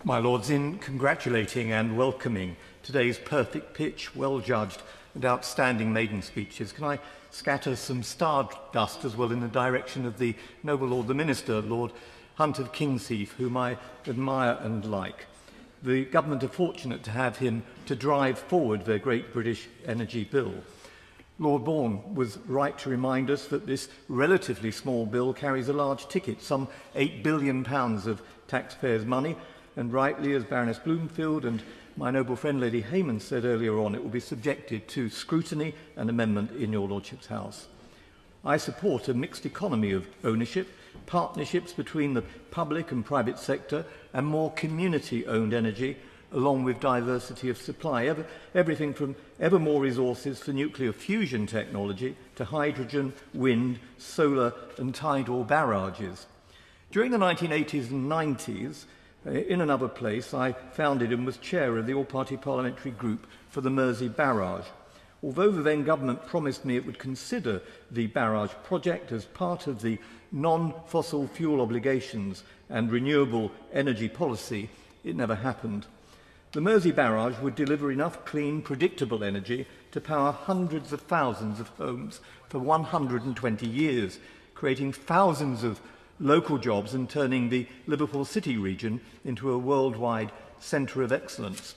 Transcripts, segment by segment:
My Lords, in congratulating and welcoming today's perfect pitch, well-judged and outstanding maiden speeches, can I scatter some stardust as well in the direction of the noble Lord the Minister, Lord Hunt of Kingsheath, whom I admire and like. The government are fortunate to have him to drive forward their great British energy bill. Lord Bourne was right to remind us that this relatively small bill carries a large ticket, some £8 billion of taxpayers' money, and rightly, as Baroness Bloomfield and my noble friend Lady Hayman said earlier on, it will be subjected to scrutiny and amendment in your Lordship's House. I support a mixed economy of ownership, partnerships between the public and private sector, and more community-owned energy, along with diversity of supply, everything from ever more resources for nuclear fusion technology to hydrogen, wind, solar and tidal barrages. During the 1980s and 90s, in another place, I founded and was chair of the all-party parliamentary group for the Mersey barrage. Although the then government promised me it would consider the barrage project as part of the non-fossil fuel obligations and renewable energy policy, it never happened. The Mersey barrage would deliver enough clean, predictable energy to power hundreds of thousands of homes for 120 years, creating thousands of local jobs and turning the Liverpool city region into a worldwide centre of excellence.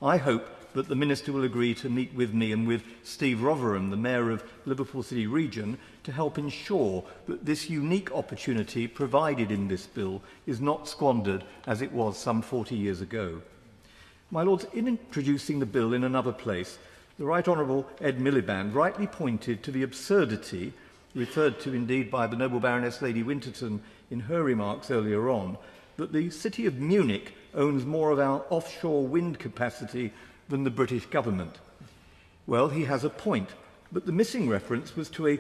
I hope that the Minister will agree to meet with me and with Steve Rotherham, the Mayor of Liverpool City Region, to help ensure that this unique opportunity provided in this bill is not squandered as it was some 40 years ago. My Lords, in introducing the bill in another place, the Right Honourable Ed Miliband rightly pointed to the absurdity, referred to indeed by the noble Baroness Lady Winterton in her remarks earlier on, that the city of Munich owns more of our offshore wind capacity than the British government. Well, he has a point, but the missing reference was to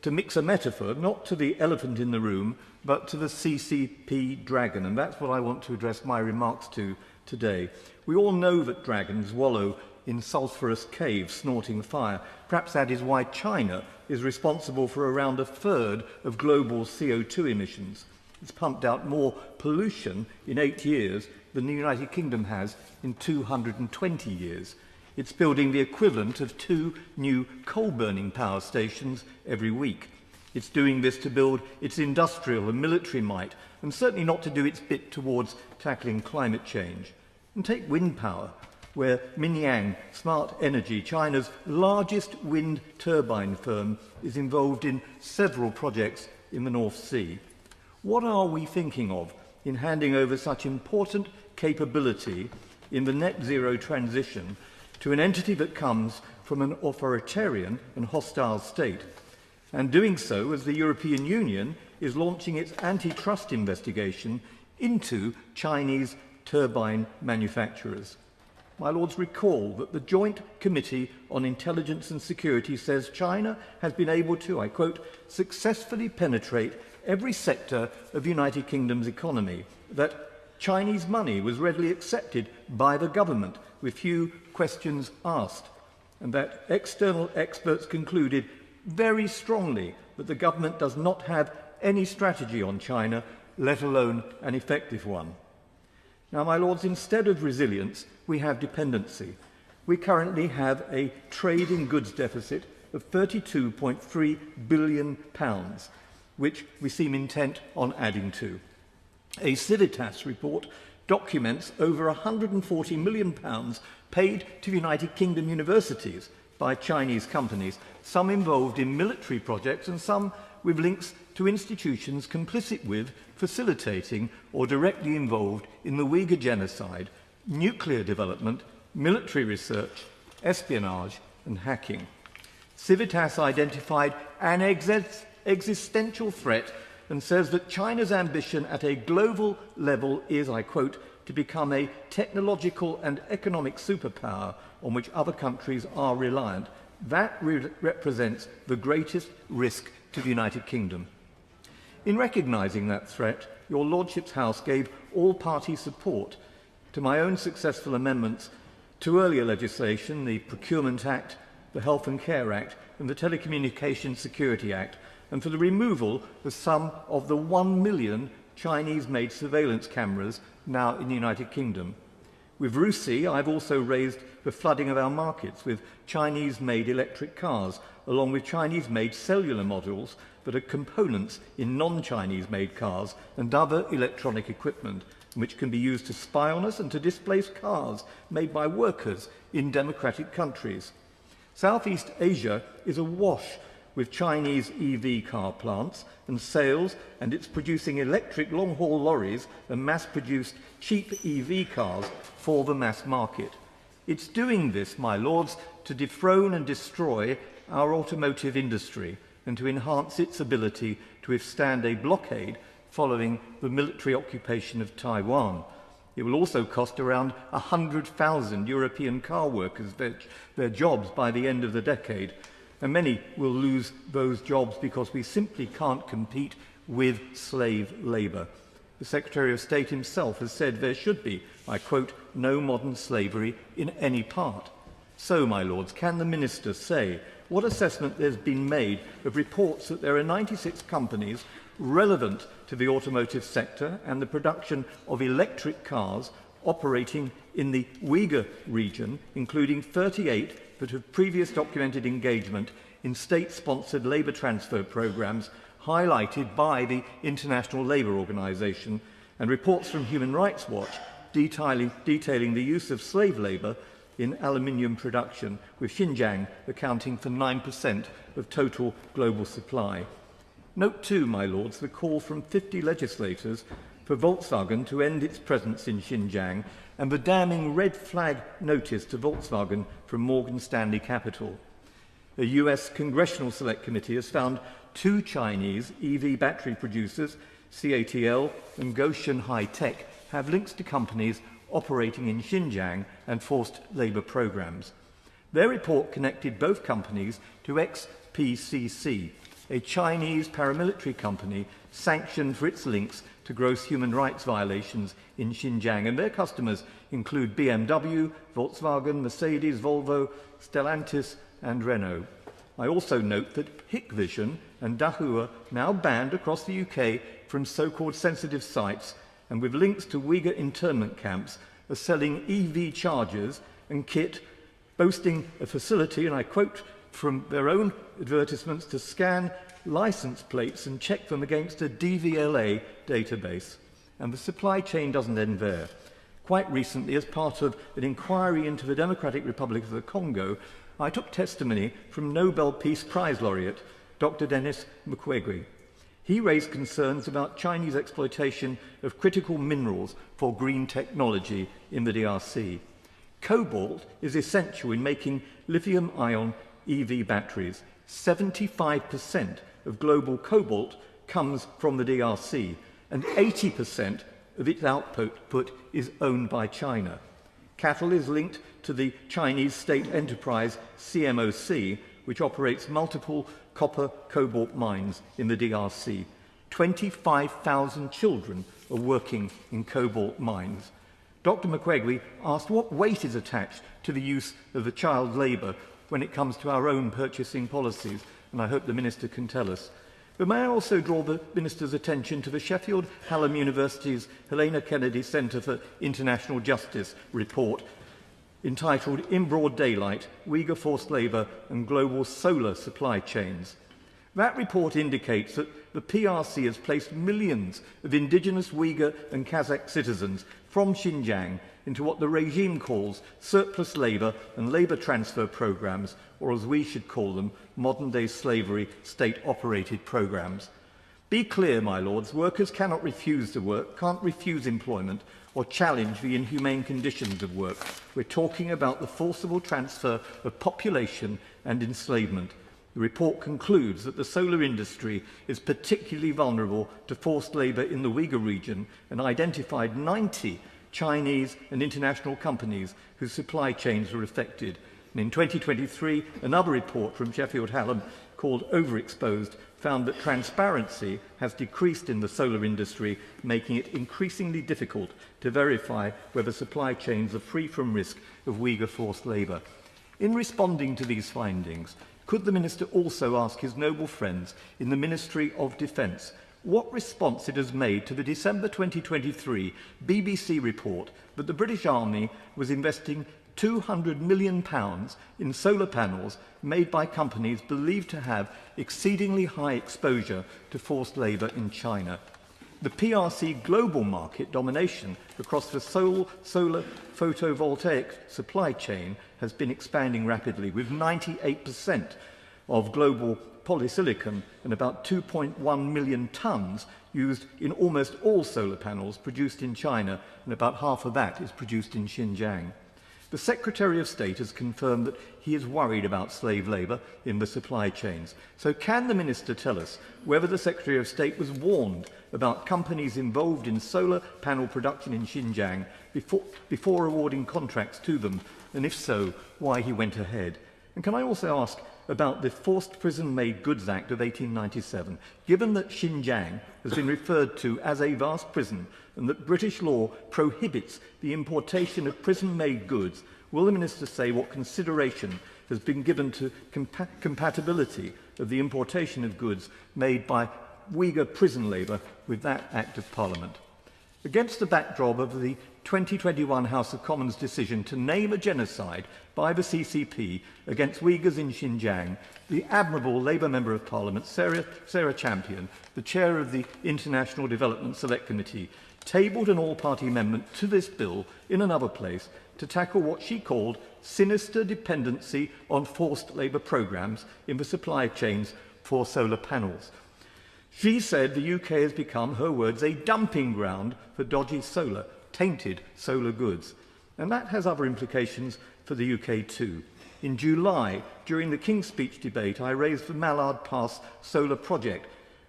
mix a metaphor, not to the elephant in the room, but to the CCP dragon, and that's what I want to address my remarks to today. We all know that dragons wallow in sulphurous caves snorting fire. Perhaps that is why China is responsible for around a third of global CO2 emissions. It's pumped out more pollution in 8 years than the United Kingdom has in 220 years. It's building the equivalent of 2 new coal-burning power stations every week. It's doing this to build its industrial and military might, and certainly not to do its bit towards tackling climate change. And take wind power, where Minyang Smart Energy, China's largest wind turbine firm, is involved in several projects in the North Sea. What are we thinking of in handing over such important capability in the net zero transition to an entity that comes from an authoritarian and hostile state, and doing so as the European Union is launching its antitrust investigation into Chinese turbine manufacturers? My Lords, recall that the Joint Committee on Intelligence and Security says China has been able to, I quote, successfully penetrate every sector of the United Kingdom's economy, that Chinese money was readily accepted by the government with few questions asked, and that external experts concluded very strongly that the government does not have any strategy on China, let alone an effective one. Now, my Lords, instead of resilience, we have dependency. We currently have a trade in goods deficit of £32.3 billion, which we seem intent on adding to. A Civitas report documents over £140 million paid to United Kingdom universities by Chinese companies, some involved in military projects and some with links to institutions complicit with, facilitating or directly involved in the Uyghur genocide, nuclear development, military research, espionage and hacking. Civitas identified an existential threat and says that China's ambition at a global level is, I quote, to become a technological and economic superpower on which other countries are reliant. That represents the greatest risk to the United Kingdom. In recognising that threat, your Lordship's House gave all-party support to my own successful amendments to earlier legislation, the Procurement Act, the Health and Care Act and the Telecommunications Security Act, and for the removal of some of the 1 million Chinese-made surveillance cameras now in the United Kingdom. With RUSI, I've also raised the flooding of our markets with Chinese-made electric cars, along with Chinese-made cellular modules that are components in non-Chinese-made cars and other electronic equipment, which can be used to spy on us and to displace cars made by workers in democratic countries. Southeast Asia is awash with Chinese EV car plants and sales, and it's producing electric long-haul lorries and mass-produced cheap EV cars for the mass market. It's doing this, my lords, to dethrone and destroy our automotive industry and to enhance its ability to withstand a blockade following the military occupation of Taiwan. It will also cost around 100,000 European car workers their jobs by the end of the decade, and many will lose those jobs because we simply can't compete with slave labour. The Secretary of State himself has said there should be, I quote, no modern slavery in any part. So, my lords, can the Minister say what assessment there's been made of reports that there are 96 companies relevant to the automotive sector and the production of electric cars operating in the Uyghur region, including 38 that have previous documented engagement in state-sponsored labour transfer programmes highlighted by the International Labour Organization, and reports from Human Rights Watch detailing the use of slave labour in aluminium production, with Xinjiang accounting for 9% of total global supply. Note too, my lords, the call from 50 legislators for Volkswagen to end its presence in Xinjiang and the damning red flag notice to Volkswagen from Morgan Stanley Capital. A US Congressional Select Committee has found 2 Chinese EV battery producers, CATL and Goshen High Tech, have links to companies operating in Xinjiang and forced labour programmes. Their report connected both companies to XPCC, a Chinese paramilitary company sanctioned for its links to gross human rights violations in Xinjiang, and their customers include BMW, Volkswagen, Mercedes, Volvo, Stellantis and Renault. I also note that Hikvision and Dahua, now banned across the UK from so-called sensitive sites and with links to Uyghur internment camps, are selling EV chargers and kit, boasting a facility, and I quote from their own advertisements, to scan licence plates and check them against a DVLA database. And the supply chain doesn't end there. Quite recently, as part of an inquiry into the Democratic Republic of the Congo, I took testimony from Nobel Peace Prize laureate Dr. Denis Mukwege. He raised concerns about Chinese exploitation of critical minerals for green technology in the DRC. Cobalt is essential in making lithium-ion EV batteries. 75% of global cobalt comes from the DRC, and 80% of its output is owned by China. Cattle is linked to the Chinese state enterprise CMOC, which operates multiple copper cobalt mines in the DRC. 25,000 children are working in cobalt mines. Dr. Mukwege asked what weight is attached to the use of the child labour when it comes to our own purchasing policies, and I hope the Minister can tell us. But may I also draw the Minister's attention to the Sheffield Hallam University's Helena Kennedy Centre for International Justice report entitled In Broad Daylight, Uyghur Forced Labour and Global Solar Supply Chains. That report indicates that the PRC has placed millions of indigenous Uyghur and Kazakh citizens from Xinjiang into what the regime calls surplus labour and labour transfer programmes, or as we should call them, modern-day slavery state-operated programmes. Be clear, my lords, workers cannot refuse to work, can't refuse employment, or challenge the inhumane conditions of work. We're talking about the forcible transfer of population and enslavement. The report concludes that the solar industry is particularly vulnerable to forced labour in the Uyghur region and identified 90 Chinese and international companies whose supply chains were affected. And in 2023, another report from Sheffield Hallam called Overexposed found that transparency has decreased in the solar industry, making it increasingly difficult to verify whether supply chains are free from risk of Uyghur forced labour. In responding to these findings, could the Minister also ask his noble friends in the Ministry of Defence what response it has made to the December 2023 BBC report that the British Army was investing £200 million in solar panels made by companies believed to have exceedingly high exposure to forced labour in China. The PRC global market domination across the solar photovoltaic supply chain has been expanding rapidly, with 98% of global polysilicon and about 2.1 million tonnes used in almost all solar panels produced in China, and about half of that is produced in Xinjiang. The Secretary of State has confirmed that he is worried about slave labour in the supply chains. So can the Minister tell us whether the Secretary of State was warned about companies involved in solar panel production in Xinjiang before awarding contracts to them, and if so, why he went ahead? And can I also ask about the Forced Prison Made Goods Act of 1897, given that Xinjiang has been referred to as a vast prison and that British law prohibits the importation of prison-made goods, will the Minister say what consideration has been given to compatibility of the importation of goods made by Uyghur prison labour with that Act of Parliament? Against the backdrop of the 2021 House of Commons decision to name a genocide by the CCP against Uyghurs in Xinjiang, the admirable Labour Member of Parliament, Sarah Champion, the chair of the International Development Select Committee, tabled an all-party amendment to this bill in another place to tackle what she called sinister dependency on forced labour programmes in the supply chains for solar panels. She said the UK has become, her words, a dumping ground for dodgy solar, tainted solar goods. And that has other implications for the UK too. In July, during the King's Speech debate, I raised the Mallard Pass solar project,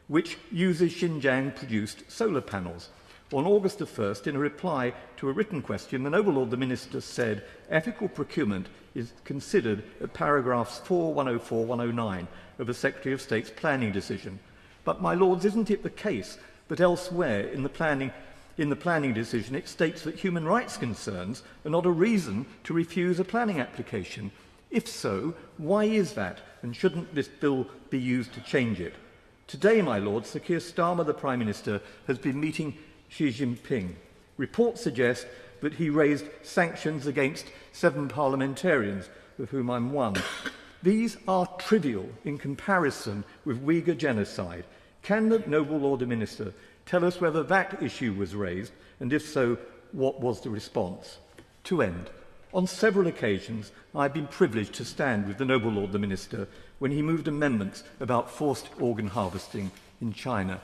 which uses Xinjiang-produced solar panels. On August the 1st, in a reply to a written question, the Noble Lord the Minister said ethical procurement is considered at paragraphs 4, 104, 109 of the Secretary of State's planning decision. But, my Lords, isn't it the case that elsewhere in the planning decision it states that human rights concerns are not a reason to refuse a planning application? If so, why is that, and shouldn't this bill be used to change it? Today, my Lords, Sir Keir Starmer, the Prime Minister, has been meeting Xi Jinping. Reports suggest that he raised sanctions against 7 parliamentarians, of whom I'm one. These are trivial in comparison with Uyghur genocide. Can the Noble Lord the Minister tell us whether that issue was raised, and if so, what was the response? To end, on several occasions I've been privileged to stand with the Noble Lord the Minister when he moved amendments about forced organ harvesting in China.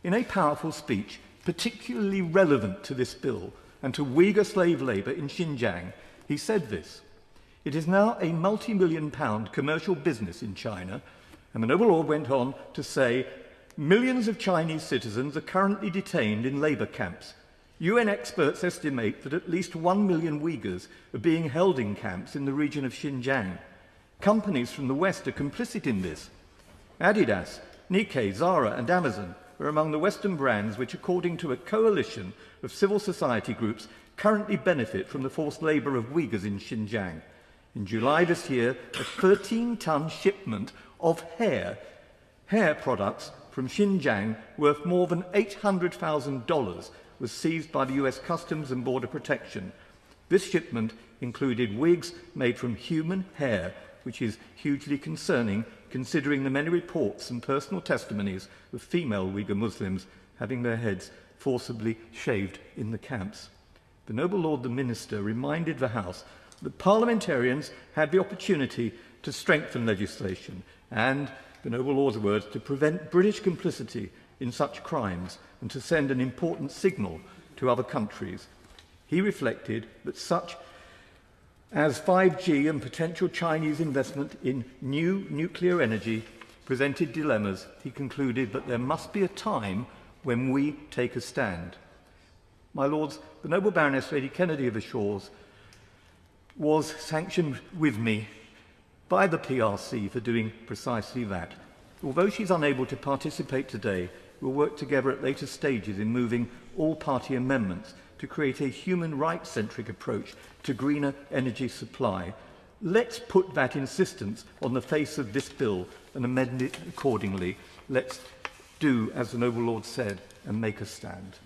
In a powerful speech, particularly relevant to this bill and to Uyghur slave labour in Xinjiang, he said this: "It is now a multi-million-pound commercial business in China," and the Noble Lord went on to say, "Millions of Chinese citizens are currently detained in labour camps. UN experts estimate that at least 1 million Uyghurs are being held in camps in the region of Xinjiang. Companies from the West are complicit in this. Adidas, Nikkei, Zara and Amazon are among the Western brands which, according to a coalition of civil society groups, currently benefit from the forced labour of Uyghurs in Xinjiang. In July this year, a 13-ton shipment of hair products from Xinjiang worth more than $800,000 was seized by the US Customs and Border Protection. This shipment included wigs made from human hair, which is hugely concerning considering the many reports and personal testimonies of female Uyghur Muslims having their heads forcibly shaved in the camps." The Noble Lord the Minister reminded the House that parliamentarians had the opportunity to strengthen legislation and, the Noble Lord's words, to prevent British complicity in such crimes and to send an important signal to other countries. He reflected that such as 5G and potential Chinese investment in new nuclear energy presented dilemmas. He concluded that there must be a time when we take a stand. My Lords, the Noble Baroness Lady Kennedy of the Shores was sanctioned with me by the PRC for doing precisely that. Although she's unable to participate today, we'll work together at later stages in moving all-party amendments to create a human rights-centric approach to greener energy supply. Let's put that insistence on the face of this bill and amend it accordingly. Let's do as the noble Lord said and make a stand.